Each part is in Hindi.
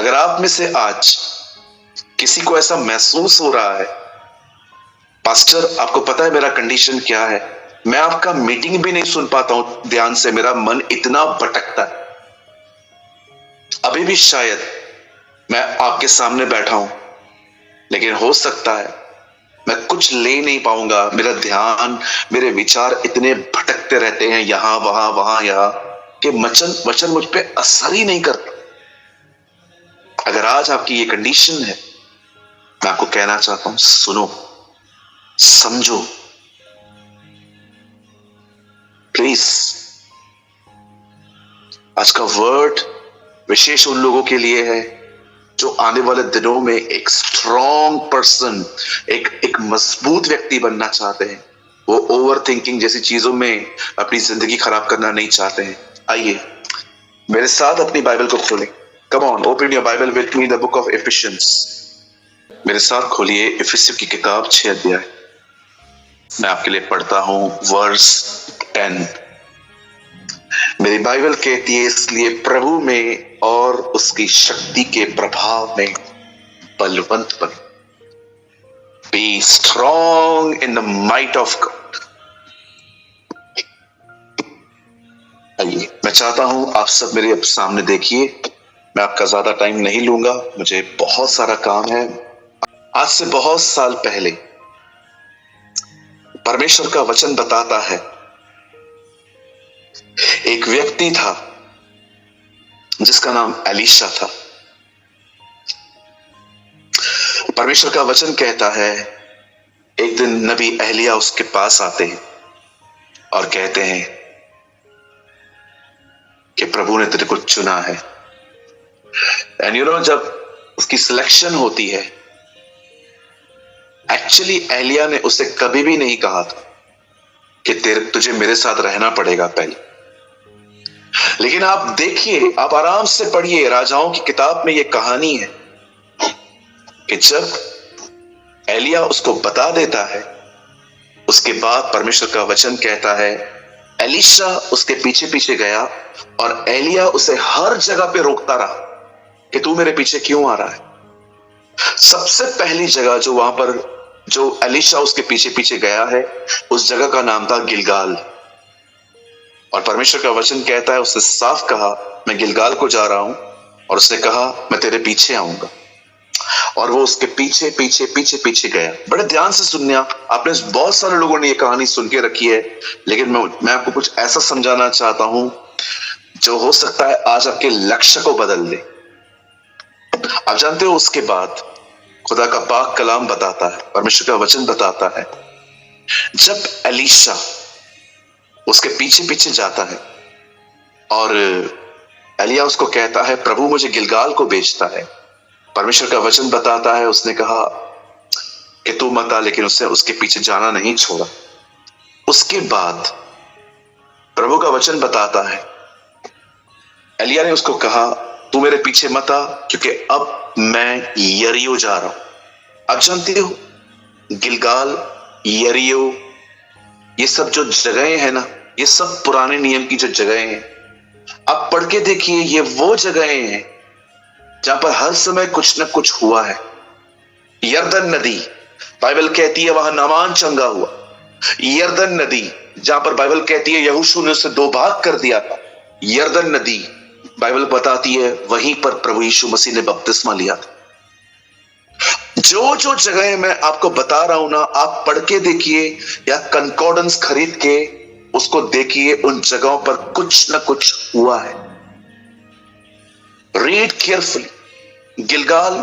अगर आप में से आज किसी को ऐसा महसूस हो रहा है, पास्टर आपको पता है मेरा कंडीशन क्या है, मैं आपका मीटिंग भी नहीं सुन पाता हूं ध्यान से, मेरा मन इतना भटकता है, अभी भी शायद मैं आपके सामने बैठा हूं, लेकिन हो सकता है मैं कुछ ले नहीं पाऊंगा, मेरा ध्यान, मेरे विचार इतने भटकते रहते हैं यहां वहां यहां कि वचन मुझ पे असर ही नहीं करता। अगर आज आपकी ये कंडीशन है, मैं आपको कहना चाहता हूं, सुनो, समझो, प्लीज। आज का वर्ड विशेष उन लोगों के लिए है जो आने वाले दिनों में एक स्ट्रॉन्ग पर्सन, एक मजबूत व्यक्ति बनना चाहते हैं। वो ओवर थिंकिंग जैसी चीजों में अपनी जिंदगी खराब करना नहीं चाहते हैं। आइए मेरे साथ अपनी बाइबल को खोलें। Come on, open your Bible with me, the book of efficiency. मेरे साथ खोलिए इफिसियों की किताब 6 अध्याय। मैं आपके लिए पढ़ता हूं वर्स 10। मेरी बाइबल कहती है, इसलिए प्रभु में और उसकी शक्ति के प्रभाव में बलवंत बनो। Be strong in the might of God. आइए, मैं चाहता हूं आप सब मेरे सामने देखिए। मैं आपका ज्यादा टाइम नहीं लूंगा, मुझे बहुत सारा काम है। आज से बहुत साल पहले परमेश्वर का वचन बताता है, एक व्यक्ति था जिसका नाम एलीशा था। परमेश्वर का वचन कहता है, एक दिन नबी एलिया उसके पास आते हैं और कहते हैं कि प्रभु ने तेरे को चुना है। एंड यू नो, जब उसकी सिलेक्शन होती है, एक्चुअली एलिया ने उसे कभी भी नहीं कहा था कि तुझे मेरे साथ रहना पड़ेगा पहले। लेकिन आप देखिए, आप आराम से पढ़िए, राजाओं की किताब में यह कहानी है कि जब एलिया उसको बता देता है, उसके बाद परमेश्वर का वचन कहता है, एलीशा उसके पीछे पीछे गया और एलिया उसे हर जगह पे रोकता रहा कि तू मेरे पीछे क्यों आ रहा है। सबसे पहली जगह जो वहां पर जो एलीशा उसके पीछे पीछे गया है, उस जगह का नाम था गिलगाल। और परमेश्वर का वचन कहता है, उसने साफ कहा, मैं गिलगाल को जा रहा हूं, और उसने कहा मैं तेरे पीछे आऊंगा। और वो उसके पीछे पीछे पीछे पीछे गया। बड़े ध्यान से सुनना, आपने बहुत सारे लोगों ने ये कहानी सुन के रखी है, लेकिन मैं आपको कुछ ऐसा समझाना चाहता हूं जो हो सकता है आज आपके लक्ष्य को बदल दे। आप जानते हो, उसके बाद खुदा का पाक कलाम बताता है, परमेश्वर का वचन बताता है, जब एलीशा उसके पीछे पीछे जाता है और एलिया उसको कहता है, प्रभु मुझे गिलगाल को भेजता है। परमेश्वर का वचन बताता है, उसने कहा कि तू मत आ, लेकिन उससे उसके पीछे जाना नहीं छोड़ा। उसके बाद प्रभु का वचन बताता है, एलिया ने उसको कहा, तू मेरे पीछे मत आ, क्योंकि अब मैं यरीहो जा रहा हूं। आप जानते हो, गिलगाल, यरीहो, ये सब जो जगहें हैं ना, ये सब पुराने नियम की जो जगहें हैं। आप पढ़ के देखिए, ये वो जगहें हैं जहां पर हर समय कुछ ना कुछ हुआ है। यरदन नदी, बाइबल कहती है वहां नामान चंगा हुआ। यरदन नदी, जहां पर बाइबल कहती है यहोशू ने उसे 2 भाग कर दिया था। यरदन नदी, बाइबल बताती है वहीं पर प्रभु यीशु मसीह ने बपतिस्मा लिया था। जो जो जगह मैं आपको बता रहा हूं ना, आप पढ़ के देखिए या कंकॉर्डेंस खरीद के उसको देखिए, उन जगहों पर कुछ ना कुछ हुआ है। Read carefully. गिलगाल,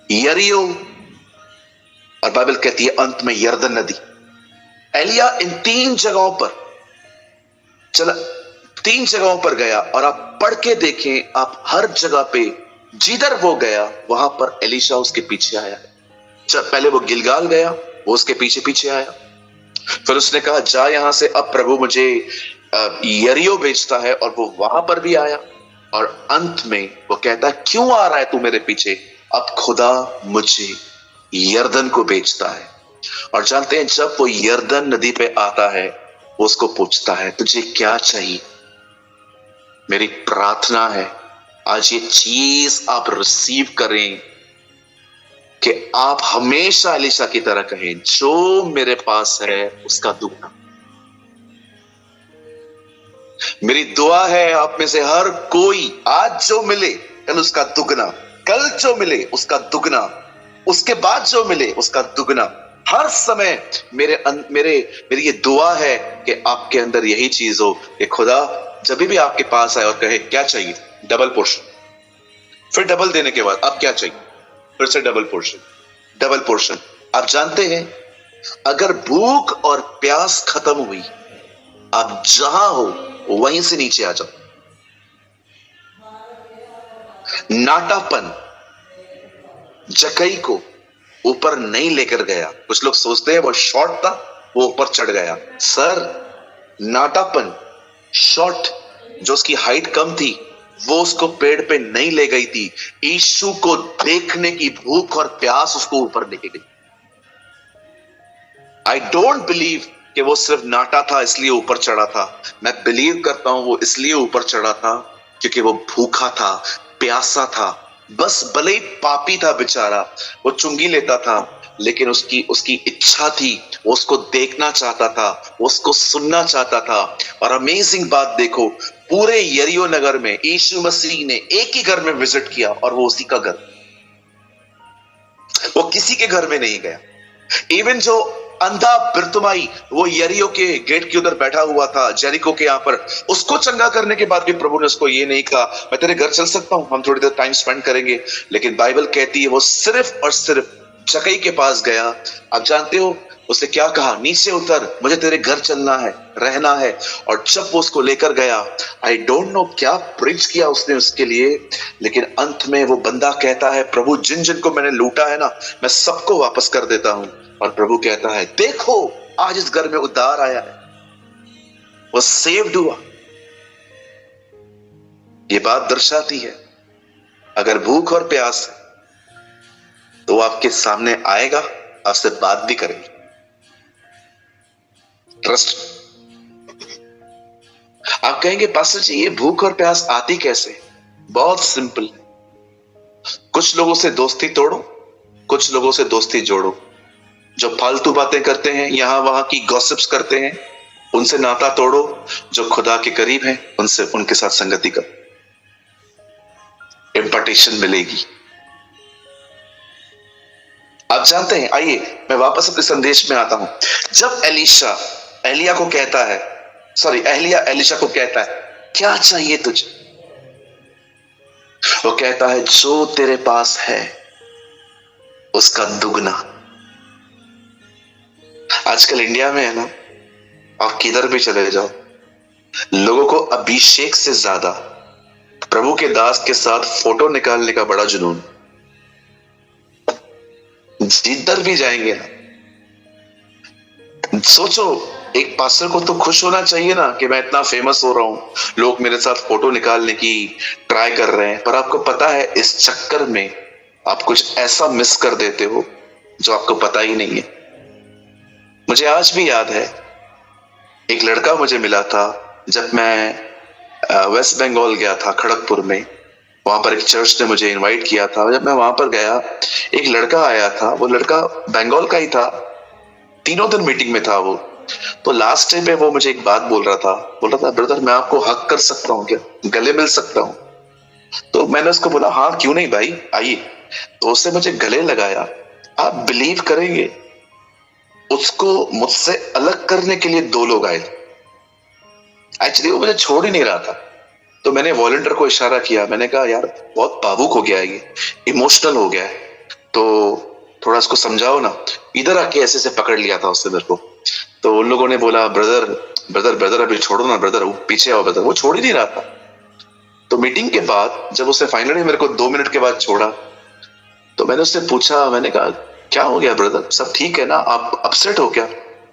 यरीहो, और बाइबल कहती है अंत में यरदन नदी। एलिया इन 3 जगहों पर चला, 3 जगहों पर गया, और आप पढ़ के देखें, आप हर जगह पे जिधर वो गया वहां पर एलीशा उसके पीछे आया। पहले वो गिलगाल गया, वो उसके पीछे पीछे आया, फिर उसने कहा जा यहां से, अब प्रभु मुझे यरीहो भेजता है, और वो वहां पर भी आया, और अंत में वो कहता है क्यों आ रहा है तू मेरे पीछे, अब खुदा मुझे यरदन को भेजता है। और जानते हैं, जब वो यरदन नदी पे आता है, वो उसको पूछता है तुझे क्या चाहिए। मेरी प्रार्थना है आज ये चीज आप रिसीव करें कि आप हमेशा एलीशा की तरह कहें, जो मेरे पास है उसका दुगना। मेरी दुआ है आप में से हर कोई आज जो मिले कल उसका दुगना, कल जो मिले उसका दुगना, उसके बाद जो मिले उसका दुगना। हर समय मेरी ये दुआ है कि आपके अंदर यही चीज हो कि खुदा जब भी आपके पास आए और कहे क्या चाहिए, डबल पोर्शन, फिर डबल देने के बाद अब क्या चाहिए, फिर से डबल पोर्शन, डबल पोर्शन। आप जानते हैं अगर भूख और प्यास खत्म हुई, आप जहां हो वहीं से नीचे आ जाओ। नाटापन जकई को ऊपर नहीं लेकर गया। कुछ लोग सोचते हैं वो शॉर्ट था, वो ऊपर चढ़ गया। सर, नाटापन शॉर्ट, जो उसकी हाइट कम थी, वो उसको पेड़ पे नहीं ले गई थी। यीशु को देखने की भूख और प्यास उसको ऊपर लेके गई। आई डोंट बिलीव कि वो सिर्फ नाटा था इसलिए ऊपर चढ़ा था। मैं बिलीव करता हूं वो इसलिए ऊपर चढ़ा था क्योंकि वो भूखा था, प्यासा था। बस भले ही पापी था बेचारा, वो चुंगी लेता था, लेकिन उसकी इच्छा थी, वो उसको देखना चाहता था, वो उसको सुनना चाहता था। और अमेजिंग बात देखो, पूरे यरीहो नगर में यीशु मसीह ने एक ही घर में विजिट किया और वो उसी का घर, वो किसी के घर में नहीं गया। इवन जो अंधा बिरतुमाई वो यरीहो के गेट के उधर बैठा हुआ था, जेरिको के यहाँ पर, उसको चंगा करने के बाद भी प्रभु ने उसको ये नहीं कहा मैं तेरे घर चल सकता हूं, हम थोड़ी देर टाइम स्पेंड करेंगे। लेकिन बाइबल कहती है वो सिर्फ और सिर्फ जकई के पास गया। आप जानते हो उसने क्या कहा, नीचे उतर, मुझे तेरे घर चलना है, रहना है। और जब वो उसको लेकर गया, आई डोंट नो क्या प्रीच किया उसने उसके लिए, लेकिन अंत में वो बंदा कहता है प्रभु जिन जिन को मैंने लूटा है ना, मैं सबको वापस कर देता हूं। और प्रभु कहता है देखो आज इस घर में उद्धार आया है, वो सेव्ड हुआ। ये बात दर्शाती है अगर भूख और प्यास है तो वो आपके सामने आएगा, आपसे बात भी करेगा। ट्रस्ट। आप कहेंगे पास्टर जी ये भूख और प्यास आती कैसे? बहुत सिंपल। कुछ लोगों से दोस्ती तोड़ो, कुछ लोगों से दोस्ती जोड़ो। जो फालतू बातें करते हैं, यहां वहां की गॉसिप्स करते हैं, उनसे नाता तोड़ो। जो खुदा के करीब हैं उनसे, उनके साथ संगति करो, इम्पार्टेशन मिलेगी। आप जानते हैं, आइए मैं वापस अपने संदेश में आता हूं। जब एलीशा एलिया को कहता है, सॉरी एलिया एलीशा को कहता है क्या चाहिए तुझे, वो कहता है जो तेरे पास है उसका दुगना। आजकल इंडिया में है ना, आप किधर भी चले जाओ, लोगों को अभिषेक से ज्यादा प्रभु के दास के साथ फोटो निकालने का बड़ा जुनून। जिधर भी जाएंगे ना, सोचो एक पास्टर को तो खुश होना चाहिए ना कि मैं इतना फेमस हो रहा हूं, लोग मेरे साथ फोटो निकालने की ट्राई कर रहे हैं। पर आपको पता है इस चक्कर में आप कुछ ऐसा मिस कर देते हो जो आपको पता ही नहीं है। मुझे आज भी याद है एक लड़का मुझे मिला था जब मैं वेस्ट बंगाल गया था, खड़गपुर में। वहां पर एक चर्च ने मुझे इनवाइट किया था। जब मैं वहां पर गया, एक लड़का आया था, वो लड़का बंगाल का ही था, 3 दिन मीटिंग में था वो। तो लास्ट डे पे वो मुझे एक बात बोल रहा था ब्रदर मैं आपको हक कर सकता हूँ क्या, गले मिल सकता हूँ? तो मैंने उसको बोला हाँ क्यों नहीं भाई आइए। तो उससे मुझे गले लगाया। आप बिलीव करेंगे उसको मुझसे अलग करने के लिए 2 लोग आए थे। एक्चुअली वो मुझे छोड़ ही नहीं रहा था। तो मैंने वॉलंटियर को इशारा किया, मैंने कहा यार बहुत भावुक हो गया है, ये इमोशनल हो गया है, तो थोड़ा इसको समझाओ ना। इधर आके ऐसे से पकड़ लिया था उसने मेरे को। तो उन लोगों ने बोला ब्रदर ब्रदर ब्रदर अभी छोड़ो ना ब्रदर, पीछे आओ ब्रदर। वो छोड़ ही नहीं रहा था। तो मीटिंग के बाद जब उसने फाइनली मेरे को 2 मिनट के बाद छोड़ा, तो मैंने उससे पूछा, मैंने कहा क्या हो गया ब्रदर, सब ठीक है ना, आप अपसेट हो क्या?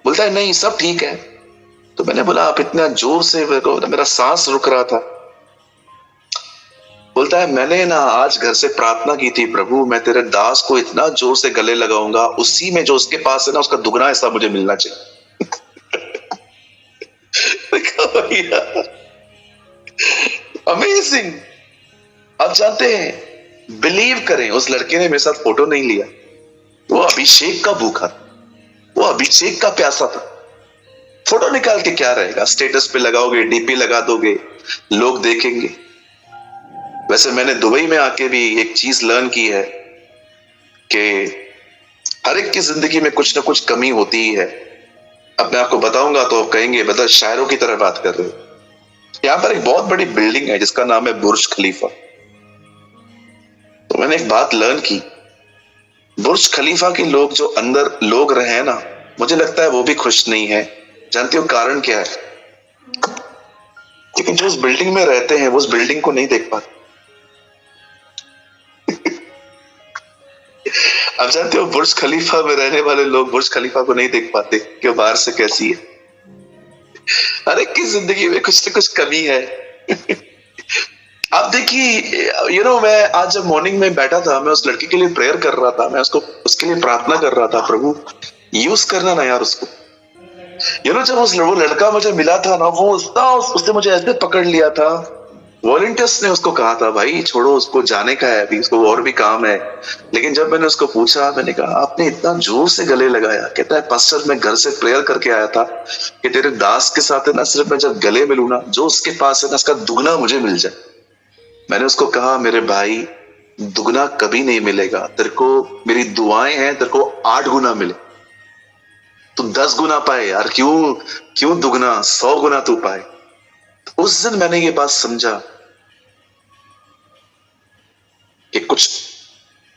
बोलता है नहीं सब ठीक है। तो मैंने बोला आप इतना जोर से, मेरा सांस रुक रहा था। बोलता है मैंने ना आज घर से प्रार्थना की थी, प्रभु मैं तेरे दास को इतना जोर से गले लगाऊंगा, उसी में जो उसके पास है ना उसका दुगना हिस्सा मुझे मिलना चाहिए। अमेजिंग आप जानते हैं, बिलीव करें, उस लड़के ने मेरे साथ फोटो नहीं लिया। वो अभिषेक का भूखा था, वो अभिषेक का प्यासा था। फोटो निकाल के क्या रहेगा, स्टेटस पे लगाओगे, डीपी लगा दोगे, लोग देखेंगे। वैसे मैंने दुबई में आके भी एक चीज लर्न की है कि हर एक की जिंदगी में कुछ ना कुछ कमी होती ही है। अब मैं आपको बताऊंगा तो आप कहेंगे मतलब शायरों की तरह बात कर रहे हो। यहाँ पर एक बहुत बड़ी बिल्डिंग है जिसका नाम है बुर्ज खलीफा। तो मैंने एक बात लर्न की, बुर्ज खलीफा के लोग जो अंदर लोग रहे ना, मुझे लगता है वो भी खुश नहीं है। जानते हो कारण क्या है? क्योंकि जो उस बिल्डिंग में रहते हैं वो उस बिल्डिंग को नहीं देख पाते। अब जानते हो, बुर्ज खलीफा में रहने वाले लोग बुर्ज खलीफा को नहीं देख पाते कि वो बाहर से कैसी है। हर एक की जिंदगी में कुछ ना कुछ कमी है। आप देखिए, मैं आज जब मॉर्निंग में बैठा था, मैं उस लड़की के लिए प्रेयर कर रहा था, मैं उसके लिए प्रार्थना कर रहा था, प्रभु यूज करना ना यार उसको। जब वो लड़का मुझे मिला था ना, उसने मुझे ऐसे पकड़ लिया था। वॉलंटियर्स ने उसको कहा था, भाई छोड़ो उसको, जाने का है अभी, उसको और भी काम है। लेकिन जब मैंने उसको पूछा, मैंने कहा आपने इतना जोर से गले लगाया। कहता है पास्टर मैं घर से प्रेयर करके आया था कि तेरे दास के साथ है ना, सिर्फ मैं जब गले मिलूं ना, जो उसके पास है ना, उसका दुगना मुझे मिल जाए। मैंने उसको कहा मेरे भाई दुगना कभी नहीं मिलेगा, तेरे को मेरी दुआएं हैं तेरे को 8 गुना मिले, तू 10 गुना पाए यार, क्यों दुगना, 100 गुना तू पाए। तो उस दिन मैंने ये बात समझा कि कुछ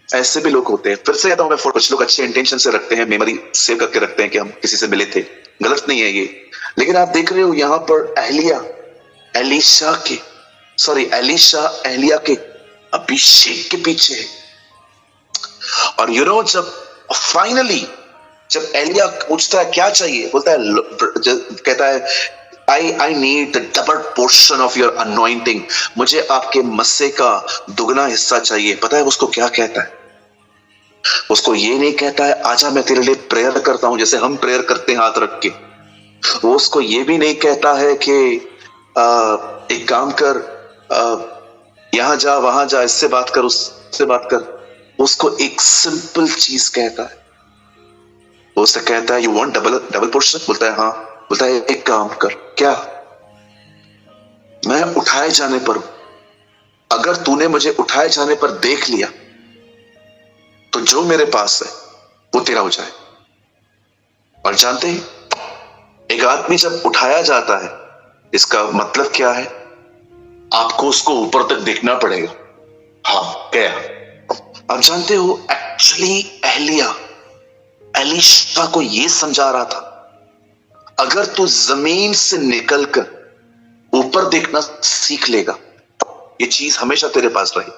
ऐसे भी लोग होते हैं। फिर से कहता हूं मैं, कुछ लोग अच्छे इंटेंशन से रखते हैं, मेमोरी सेव करके रखते हैं कि हम किसी से मिले थे, गलत नहीं है ये। लेकिन आप देख रहे हो यहां पर एलीशा एलिया के अभिषेक के पीछे है। और जब फाइनली जब एलिया पूछता है क्या चाहिए, बोलता है, कहता है I need the double portion of your anointing, मुझे आपके मस्से का दुगना हिस्सा चाहिए। पता है उसको क्या कहता है? उसको ये नहीं कहता है आजा मैं तेरे लिए प्रेयर करता हूं, जैसे हम प्रेयर करते हैं हाथ रख के। वो उसको ये भी नहीं कहता है कि एक काम कर, यहां जा वहां जा, इससे बात कर उससे बात कर। उसको एक सिंपल चीज कहता है। वो उससे कहता है यू वांट डबल पोर्शन? बोलता है हाँ। बोलता है एक काम कर, क्या? मैं उठाए जाने पर हूं, अगर तूने मुझे उठाए जाने पर देख लिया तो जो मेरे पास है वो तेरा हो जाए। और जानते हैं, एक आदमी जब उठाया जाता है, इसका मतलब क्या है? आपको उसको ऊपर तक देखना पड़ेगा। हाँ, क्या? आप जानते हो एक्चुअली एलीशा को यह समझा रहा था, अगर तू जमीन से निकलकर ऊपर देखना सीख लेगा, ये चीज हमेशा तेरे पास रहे।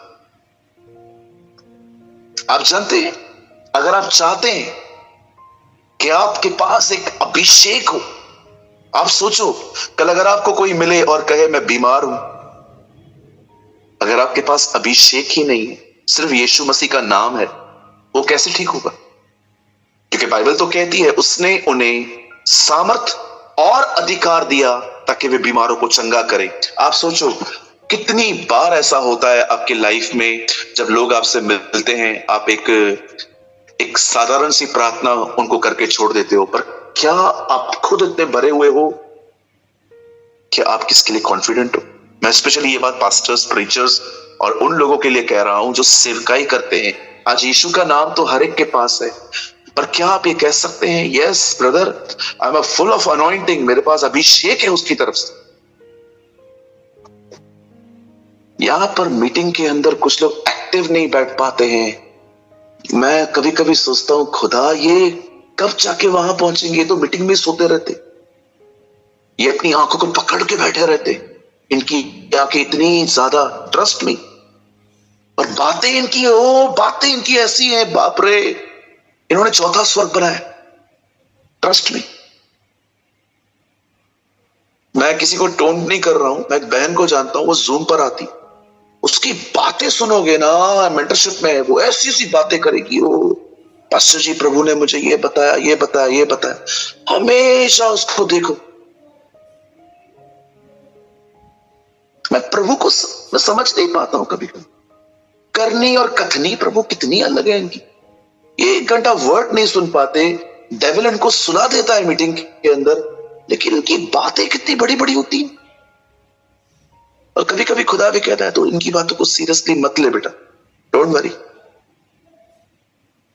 आप जानते हैं, अगर आप चाहते हैं कि आपके पास एक अभिषेक हो, आप सोचो कल अगर आपको कोई मिले और कहे मैं बीमार हूं, अगर आपके पास अभिषेक ही नहीं है, सिर्फ यीशु मसीह का नाम है, वो कैसे ठीक होगा? क्योंकि बाइबल तो कहती है उसने उन्हें सामर्थ और अधिकार दिया ताकि वे बीमारों को चंगा करें। आप सोचो कितनी बार ऐसा होता है आपकी लाइफ में, जब लोग आपसे मिलते हैं, आप एक साधारण सी प्रार्थना उनको करके छोड़ देते हो, पर क्या आप खुद इतने भरे हुए हो कि आप किसके लिए कॉन्फिडेंट हो? मैं स्पेशली ये बात पास्टर्स, प्रीचर्स और उन लोगों के लिए कह रहा हूं जो सेवकाई करते हैं। आज यीशु का नाम तो हर एक के पास है, पर क्या आप ये कह सकते हैं, yes brother I am full of anointing, मेरे पास अभिषेक है उसकी तरफ से? यहां पर मीटिंग के अंदर कुछ लोग एक्टिव नहीं बैठ पाते हैं। मैं कभी कभी सोचता हूं, खुदा ये कब जाके वहां पहुंचेंगे? तो मीटिंग में सोते रहते, ये अपनी आंखों को पकड़ के बैठे रहते, इनकी आंखें इतनी ज्यादा ट्रस्ट में, और बातें इनकी ऐसी हैं, बाप रे, इन्होंने चौथा स्वर्ग बनाया ट्रस्ट में। मैं किसी को टोंट नहीं कर रहा हूं, मैं एक बहन को जानता हूं, वो जूम पर आती, उसकी बातें सुनोगे ना, मेंटरशिप में वो ऐसी ऐसी बातें करेगी, वो पास्टर जी प्रभु ने मुझे ये बताया, ये बताया, ये बताया, हमेशा उसको देखो। मैं प्रभु को मैं समझ नहीं पाता हूं कभी कभी। करनी और कथनी प्रभु कितनी अलग है इनकी। ये 1 घंटा वर्ड नहीं सुन पाते, डेविल इनको सुना देता है मीटिंग के अंदर, लेकिन इनकी बातें कितनी बड़ी बड़ी होती हैं। और कभी कभी खुदा भी कहता है तो इनकी बातों को सीरियसली मत ले बेटा, डोंट वरी।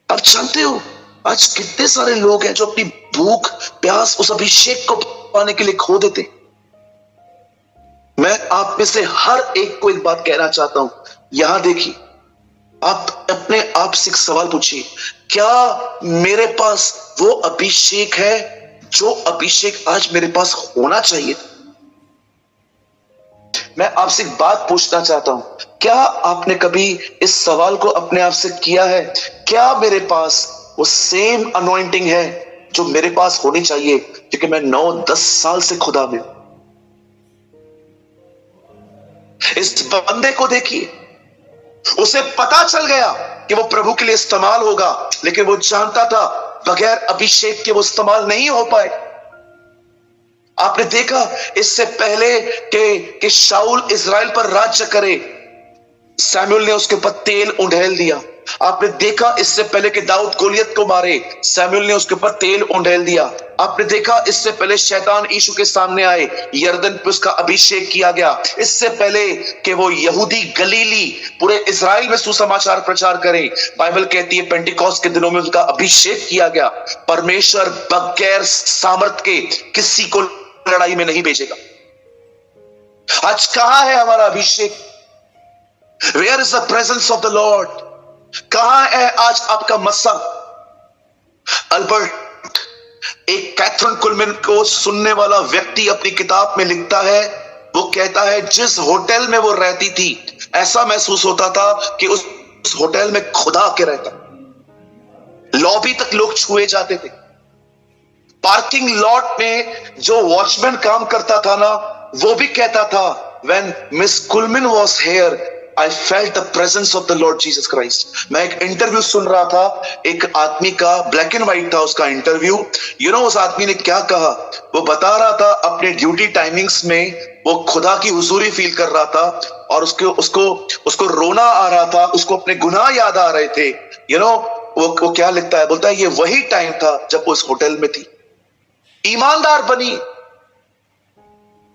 आप जानते हो आज कितने सारे लोग हैं जो अपनी भूख प्यास उस अभिषेक को पाने के लिए खो देते। मैं आप में से हर एक को एक बात कहना चाहता हूं, यहां देखिए, आप अपने आप से एक सवाल पूछिए, क्या मेरे पास वो अभिषेक है जो अभिषेक आज मेरे पास होना चाहिए? मैं आपसे एक बात पूछना चाहता हूं, क्या आपने कभी इस सवाल को अपने आप से किया है, क्या मेरे पास वो सेम अनॉइंटिंग है जो मेरे पास होनी चाहिए, क्योंकि मैं 9-10 साल से खुदा में। इस बंदे को देखिए, उसे पता चल गया कि वो प्रभु के लिए इस्तेमाल होगा, लेकिन वो जानता था बगैर अभिषेक के वो इस्तेमाल नहीं हो पाए। आपने देखा इससे पहले कि शाऊल इजराइल पर राज्य करे, सैमुएल ने उसके ऊपर तेल उंडेल दिया। आपने देखा इससे पहले कि दाऊद गोलियत को मारे, सैमुएल ने उसके ऊपर तेल उंडेल दिया। आपने देखा इससे पहले शैतान यीशु के सामने आए, यरदन पे उसका अभिषेक किया गया। इससे पहले कि वो यहूदी गलीली पूरे इजराइल में सुसमाचार प्रचार करें, बाइबल कहती है पेंटिकॉस्ट के दिनों में उनका अभिषेक किया गया। परमेश्वर बगैर सामर्थ के किसी को लड़ाई में नहीं भेजेगा। आज कहां है हमारा अभिषेक? Where is the presence of the lord? कहां है आज आपका मस्सा? अल्बर्ट, एक कैथरीन कुलमैन को सुनने वाला व्यक्ति अपनी किताब में लिखता है, वो कहता है जिस होटल में वो रहती थी ऐसा महसूस होता था कि उस होटल में खुदा के रहता। लॉबी तक लोग छुए जाते थे। पार्किंग लॉट में जो वॉचमैन काम करता था ना, वो भी कहता था when Miss Kuhlman was here I felt the presence of the Lord Jesus Christ। मैं एक इंटरव्यू सुन रहा था एक आदमी का, ब्लैक एंड व्हाइट था उसका इंटरव्यू। उस आदमी ने क्या कहा, वो बता रहा था अपने ड्यूटी टाइमिंग्स में वो खुदा की हुजूरी फील कर रहा था और उसको रोना आ रहा था, उसको अपने गुनाह याद आ रहे थे। वो क्या लिखता है, बोलता है ये वही टाइम था जब वो उस होटल में थी। ईमानदार बनी।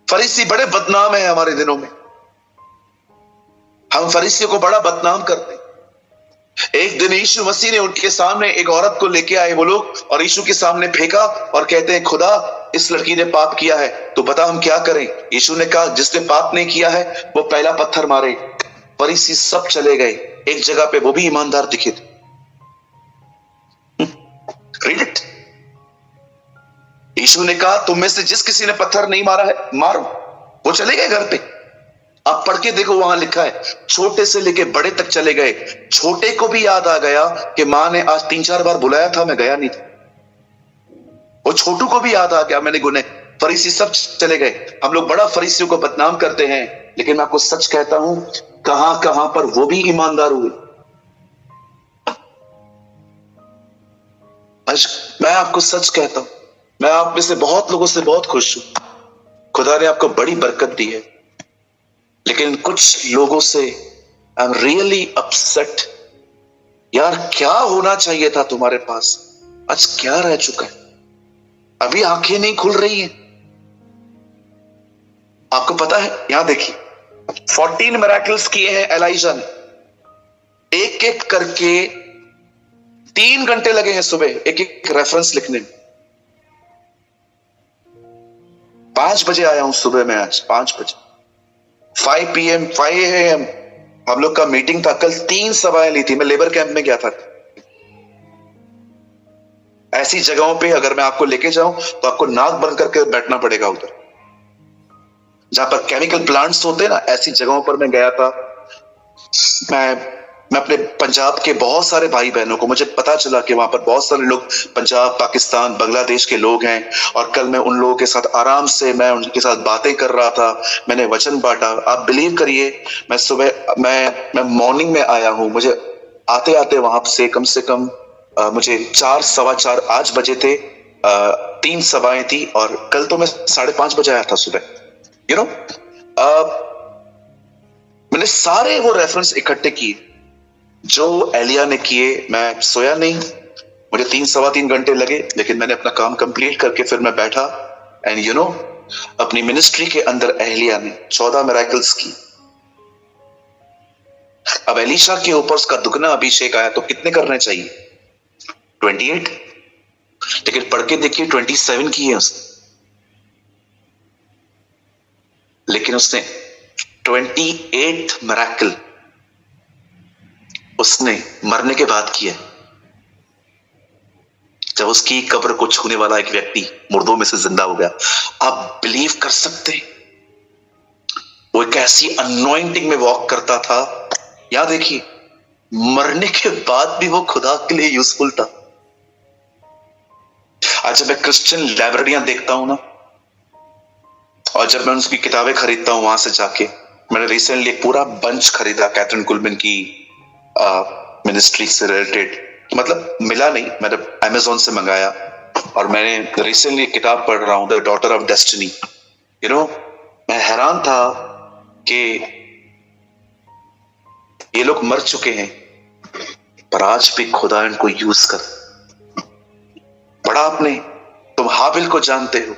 फरीसी बड़े बदनाम है हमारे दिनों में, हम फरीसियों को बड़ा बदनाम करते हैं। एक दिन यीशु मसीह ने उनके सामने एक औरत को लेके आए वो लोग, और यीशु के सामने फेंका और कहते हैं खुदा इस लड़की ने पाप किया है, तो बता हम क्या करें? यीशु ने कहा जिसने पाप नहीं किया है वो पहला पत्थर मारे। फरीसी सब चले गए, एक जगह पे वो भी ईमानदार दिखे थे। Read it. यीशु ने कहा तुम में से जिस किसी ने पत्थर नहीं मारा है मारो। वो चले गए घर पे। आप पढ़ के देखो, वहां लिखा है छोटे से लेके बड़े तक चले गए। छोटे को भी याद आ गया कि मां ने आज 3-4 बार बुलाया था, मैं गया नहीं था। वो छोटू को भी याद आ गया मैंने गुने। फरीसी सब चले गए। हम लोग बड़ा फरीसियों को बदनाम करते हैं, लेकिन मैं आपको सच कहता हूं कहां कहां पर वो भी ईमानदार हुए। आज मैं आपको सच कहता हूं, मैं आप में से बहुत लोगों से बहुत खुश हूं। खुदा ने आपको बड़ी बरकत दी है, लेकिन कुछ लोगों से आई एम रियली अपसेट। यार क्या होना चाहिए था तुम्हारे पास, आज क्या रह चुका है? अभी आंखें नहीं खुल रही हैं। आपको पता है, यहां देखिए 14 मिरेकल्स किए हैं एलाइजा ने। एक एक करके 3 घंटे लगे हैं सुबह एक एक रेफरेंस लिखने में। 5 बजे आया हूं सुबह में, आज 5 बजे 5 PM 5 AM हम लोग का मीटिंग था। कल 3 सभाएं ली थी। मैं लेबर कैंप में गया था। ऐसी जगहों पे अगर मैं आपको लेके जाऊं तो आपको नाक बंद करके बैठना पड़ेगा उधर, जहां पर केमिकल प्लांट्स होते हैं ना, ऐसी जगहों पर मैं गया था। मैं अपने पंजाब के बहुत सारे भाई बहनों को, मुझे पता चला कि वहां पर बहुत सारे लोग पंजाब, पाकिस्तान, बांग्लादेश के लोग हैं, और कल मैं उन लोगों के साथ आराम से मैं उनके साथ बातें कर रहा था। मैंने वचन बांटा। आप बिलीव करिए, मैं सुबह मैं मॉर्निंग में आया हूं। मुझे आते आते वहां से कम मुझे 4, सवा 4 आज बजे थे। 3 सभाएं थी, और कल तो मैं 5:30 बजे आया था सुबह। मैंने सारे वो रेफरेंस इकट्ठे किए। जो एलिया ने किए, मैं सोया नहीं, मुझे 3 सवा 3 घंटे लगे, लेकिन मैंने अपना काम कंप्लीट करके फिर मैं बैठा। एंड यू नो, अपनी मिनिस्ट्री के अंदर एलिया ने 14 मिरेकल्स की। अब एलीशा के ऊपर उसका दुगना अभिषेक आया, तो कितने करने चाहिए? 28। लेकिन पढ़ के देखिए 27 की है उसने, लेकिन उसने 28 मिरेकल उसने मरने के बाद किया। जब उसकी कब्र को छूने वाला एक व्यक्ति मुर्दों में से जिंदा हो गया। आप बिलीव कर सकते हैं? वो एक ऐसी अनॉइंटिंग में वॉक करता था। यहां देखिए, मरने के बाद भी वो खुदा के लिए यूजफुल था। आज जब मैं क्रिश्चियन लाइब्रेरियां देखता हूं ना, और जब मैं उसकी किताबें खरीदता हूं वहां से जाके, मैंने रिसेंटली एक पूरा बंच खरीदा कैथरीन कुलमैन की मिनिस्ट्री से रिलेटेड। मतलब मिला नहीं, मैंने अमेज़न से मंगाया, और मैंने रिसेंटली एक किताब पढ़ रहा हूं, the daughter of destiny. You know, मैं हैरान था कि ये लोग मर चुके हैं, पर आज भी खुदा इनको यूज कर। पढ़ा आपने? तुम हाबिल को जानते हो,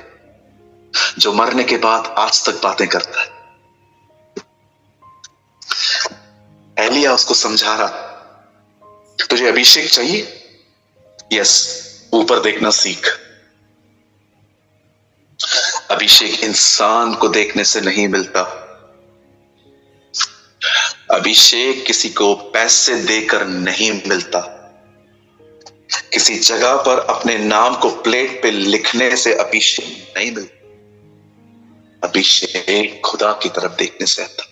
जो मरने के बाद आज तक बातें करता है। एलिया उसको समझा रहा, तुझे अभिषेक चाहिए? यस, ऊपर देखना सीख। अभिषेक इंसान को देखने से नहीं मिलता। अभिषेक किसी को पैसे देकर नहीं मिलता। किसी जगह पर अपने नाम को प्लेट पे लिखने से अभिषेक नहीं मिलता। अभिषेक खुदा की तरफ देखने से आता।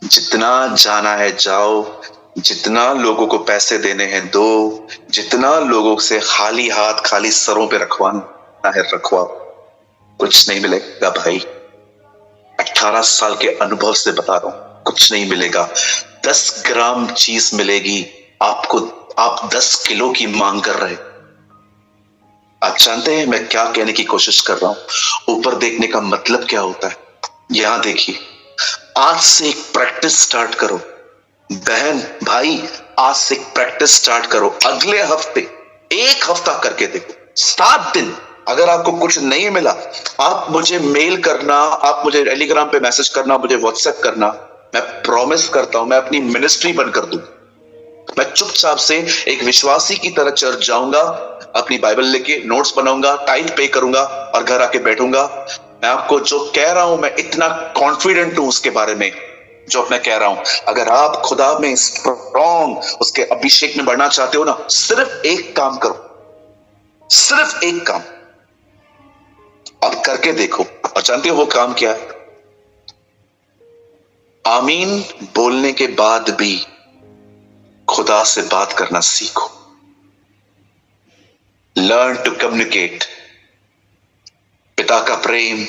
जितना जाना है जाओ, जितना लोगों को पैसे देने हैं दो, जितना लोगों से खाली हाथ खाली सरों पे रखवाना है रखवाओ, कुछ नहीं मिलेगा भाई। 18 साल के अनुभव से बता रहा हूं, कुछ नहीं मिलेगा। 10 ग्राम चीज मिलेगी आपको, आप 10 किलो की मांग कर रहे। आप जानते हैं मैं क्या कहने की कोशिश कर रहा हूं? ऊपर देखने का मतलब क्या होता है? यहां देखिए, आज से एक प्रैक्टिस स्टार्ट करो बहन भाई, आज से एक प्रैक्टिस स्टार्ट करो। अगले हफ्ते 1 हफ्ता करके देखो, 7 दिन। अगर आपको कुछ नहीं मिला, आप मुझे मेल करना, आप मुझे टेलीग्राम पे मैसेज करना, मुझे व्हाट्सएप करना। मैं प्रॉमिस करता हूं, मैं अपनी मिनिस्ट्री बंद कर दूं। मैं चुपचाप से एक विश्वासी की तरह चर्च जाऊंगा, अपनी बाइबल लेके नोट्स बनाऊंगा, टाइट पे करूंगा और घर आके बैठूंगा। मैं आपको जो कह रहा हूं, मैं इतना कॉन्फिडेंट हूं उसके बारे में जो मैं कह रहा हूं। अगर आप खुदा में स्ट्रॉन्ग, उसके अभिषेक में बढ़ना चाहते हो ना, सिर्फ एक काम करो, सिर्फ एक काम आप करके देखो। और जानते हो वो काम क्या है? आमीन बोलने के बाद भी खुदा से बात करना सीखो। Learn to communicate. पिता का प्रेम,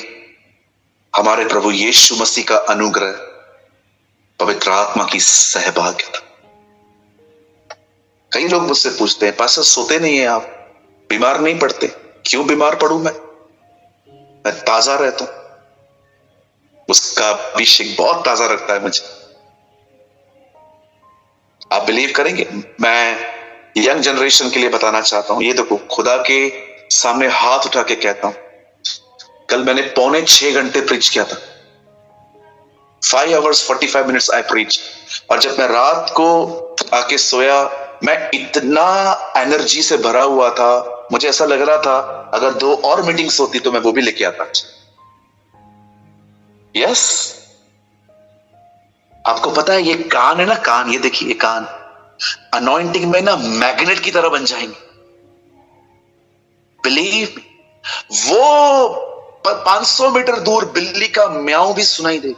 हमारे प्रभु यीशु मसीह का अनुग्रह, पवित्र आत्मा की सहभागिता। कई लोग मुझसे पूछते हैं, पास्टर सोते नहीं है आप, बीमार नहीं पड़ते? क्यों बीमार पड़ूं मैं ताजा रहता हूं। उसका अभिषेक बहुत ताजा रखता है मुझे। आप बिलीव करेंगे, मैं यंग जनरेशन के लिए बताना चाहता हूं। ये देखो, खुदा के सामने हाथ उठा के कहता हूं, कल मैंने 5.25 घंटे प्रीच किया था। 5 hours 45 minutes आई प्रीच। और जब मैं रात को आके सोया, मैं इतना एनर्जी से भरा हुआ था, मुझे ऐसा लग रहा था अगर 2 और मीटिंग्स होती तो मैं वो भी लेके आता। यस, आपको पता है ये कान है ना, कान, ये देखिए ये कान अनॉइंटिंग में ना मैग्नेट की तरह बन जाएंगे। बिलीव, वो 500 मीटर दूर बिल्ली का म्याऊं भी सुनाई दे।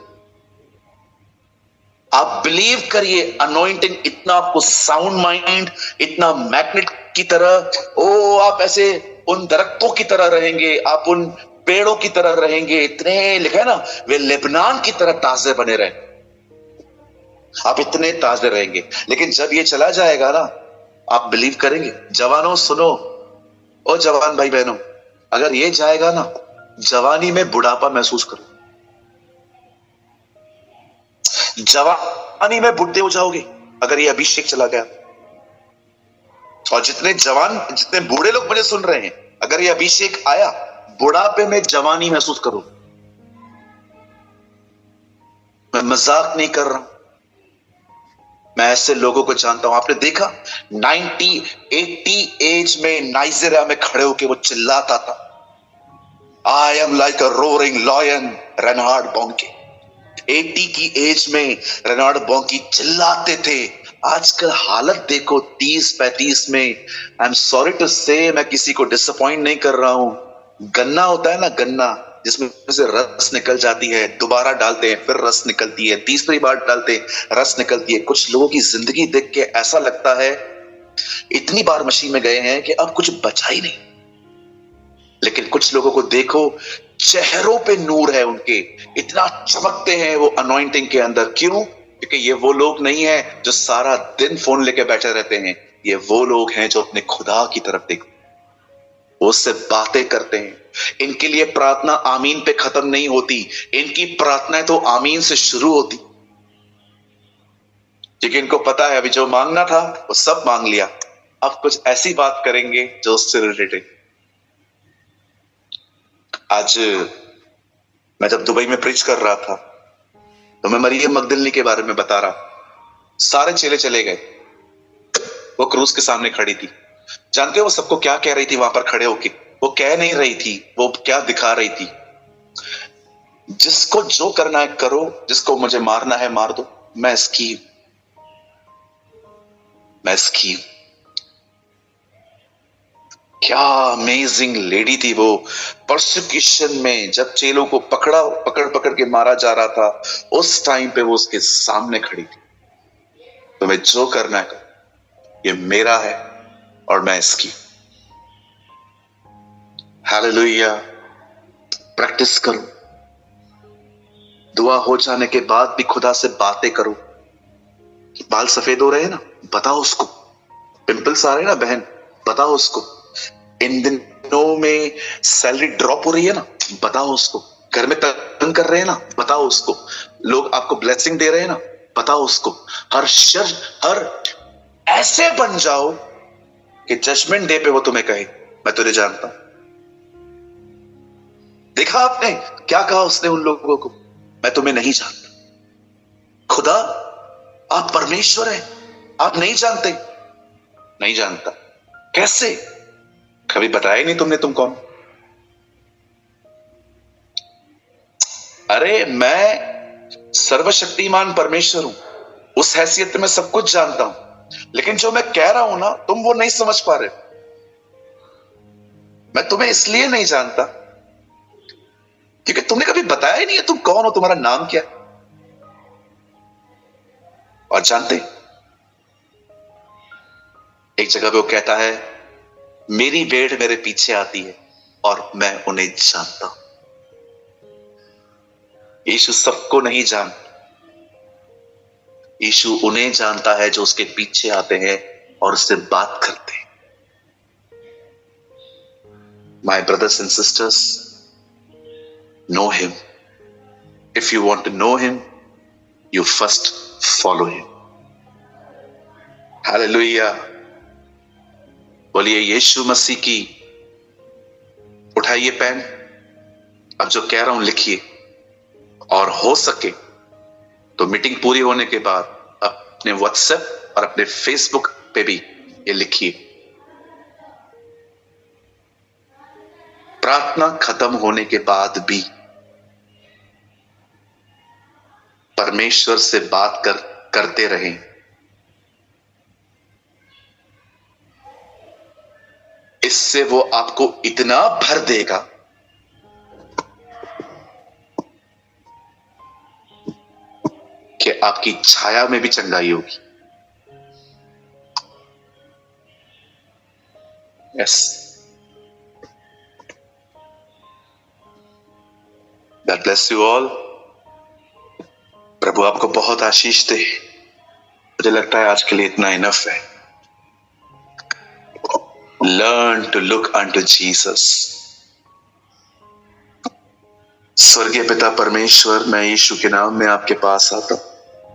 आप बिलीव करिए, अनॉइंटिंग इतना आपको साउंड माइंड, इतना मैग्नेट की तरह, ओ आप ऐसे उन दरख्तों की तरह रहेंगे, आप उन पेड़ों की तरह रहेंगे। इतने लिखा है ना, वे लेबनान की तरह ताजे बने रहे, आप इतने ताजे रहेंगे। लेकिन जब ये चला जाएगा ना, आप बिलीव करेंगे। जवानों सुनो, ओ जवान भाई बहनों, अगर ये जाएगा ना, जवानी में बुढ़ापा महसूस करो। जवानी में बुढ़े हो जाओगे अगर ये अभिषेक चला गया। और जितने बूढ़े लोग मुझे सुन रहे हैं, अगर ये अभिषेक आया, बुढ़ापे में जवानी महसूस करो। मैं मजाक नहीं कर रहा हूं, मैं ऐसे लोगों को जानता हूं। आपने देखा 90, 80 एज में नाइजीरिया में खड़े होकर वो चिल्लाता था, I am like a roaring lion, Reinhard Bonnke. 80 की एज में रेनहार्ड बॉन्के चिल्लाते थे। आजकल हालत देखो 30-35 में। आई एम सॉरी टू से, मैं किसी को डिसअपॉइंट नहीं कर रहा हूं। गन्ना होता है ना, गन्ना जिसमें से रस निकल जाती है, दोबारा डालते हैं फिर रस निकलती है, तीसरी बार डालते हैं रस निकलती है। कुछ लोगों की जिंदगी देख के ऐसा लगता है इतनी बार मशीन में गए हैं कि अब कुछ बचा ही नहीं। लेकिन कुछ लोगों को देखो, चेहरों पे नूर है उनके, इतना चमकते हैं वो अनॉइंटिंग के अंदर। क्यों? क्योंकि ये वो लोग नहीं है जो सारा दिन फोन लेके बैठे रहते हैं। ये वो लोग हैं जो अपने खुदा की तरफ देखते, उससे बातें करते हैं। इनके लिए प्रार्थना आमीन पे खत्म नहीं होती, इनकी प्रार्थनाएं तो आमीन से शुरू होती। क्योंकि इनको पता है अभी जो मांगना था वो सब मांग लिया, अब कुछ ऐसी बात करेंगे जो उससे रिलेटेड। आज मैं जब दुबई में प्रीच कर रहा था तो मैं मरियम मगदलिनी के बारे में बता रहा। सारे चेले चले गए, वो क्रूस के सामने खड़ी थी। जानते हो वो सबको क्या कह रही थी वहां पर खड़े होके? वो कह नहीं रही थी, वो क्या दिखा रही थी? जिसको जो करना है करो, जिसको मुझे मारना है मार दो, मैं इसकी क्या अमेजिंग लेडी थी वो। परसिक्यूशन में जब चेलों को पकड़ के मारा जा रहा था, उस टाइम पे वो उसके सामने खड़ी थी। तुम्हें जो करना है ये मेरा है और मैं इसकी। हालेलुया। प्रैक्टिस करो, दुआ हो जाने के बाद भी खुदा से बातें करो। बाल सफेद हो रहे हैं ना, बताओ उसको। पिंपल्स आ रहे हैं ना बहन, बताओ उसको। इन दिनों में सैलरी ड्रॉप हो रही है ना, बताओ उसको। घर में तंग कर रहे हैं ना, बताओ उसको। लोग आपको ब्लेसिंग दे रहे हैं ना, बताओ उसको। हर ऐसे बन जाओ कि जजमेंट डे पे वो तुम्हें कहे, मैं तुझे जानता हूं। देखा आपने क्या कहा उसने उन लोगों को? मैं तुम्हें नहीं जानता। खुदा, आप परमेश्वर हैं, आप नहीं जानते? नहीं जानता। कैसे? कभी बताया ही नहीं तुमने तुम कौन। अरे मैं सर्वशक्तिमान परमेश्वर हूं, उस हैसियत में सब कुछ जानता हूं। लेकिन जो मैं कह रहा हूं ना, तुम वो नहीं समझ पा रहे। मैं तुम्हें इसलिए नहीं जानता क्योंकि तुमने कभी बताया ही नहीं है तुम कौन हो, तुम्हारा नाम क्या। और जानते, एक जगह पे वो कहता है, मेरी भेड़ मेरे पीछे आती है और मैं उन्हें जानता हूं। यीशु सबको नहीं जानता, यीशु उन्हें जानता है जो उसके पीछे आते हैं और उससे बात करते हैं। My brothers and sisters, know him. If you want to know him, you first follow him. Hallelujah. बोलिए यीशु मसीह की। उठाइए पेन, अब जो कह रहा हूं लिखिए, और हो सके तो मीटिंग पूरी होने के बाद अपने व्हाट्सएप और अपने फेसबुक पे भी ये लिखिए। प्रार्थना खत्म होने के बाद भी परमेश्वर से बात करते रहें। इससे वो आपको इतना भर देगा कि आपकी छाया में भी चंगाई होगी। Yes, God bless you all. प्रभु आपको बहुत आशीष दे। मुझे लगता है आज के लिए इतना इनफ है। Learn to look unto Jesus. स्वर्गीय पिता परमेश्वर, मैं यीशु के नाम में आपके पास आता हूं।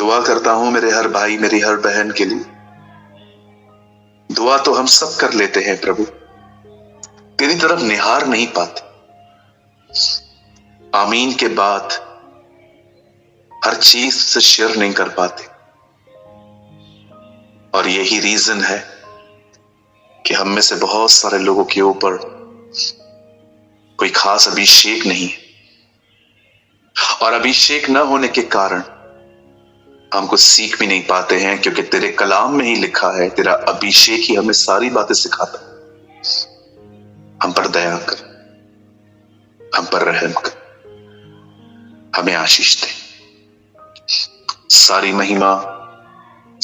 दुआ करता हूं मेरे हर भाई मेरी हर बहन के लिए। दुआ तो हम सब कर लेते हैं प्रभु, तेरी तरफ निहार नहीं पाते। आमीन के बाद हर चीज से शेयर नहीं कर पाते, और यही रीजन है कि हम में से बहुत सारे लोगों के ऊपर कोई खास अभिषेक नहीं है, और अभिषेक न होने के कारण हम कुछ सीख भी नहीं पाते हैं, क्योंकि तेरे कलाम में ही लिखा है तेरा अभिषेक ही हमें सारी बातें सिखाता है। हम पर दया कर, हम पर रहम कर, हमें आशीष दे। सारी महिमा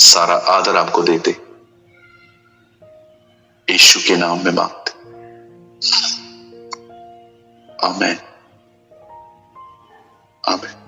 सारा आदर आपको देते, यीशु के नाम में मांगते, आमीन आमीन।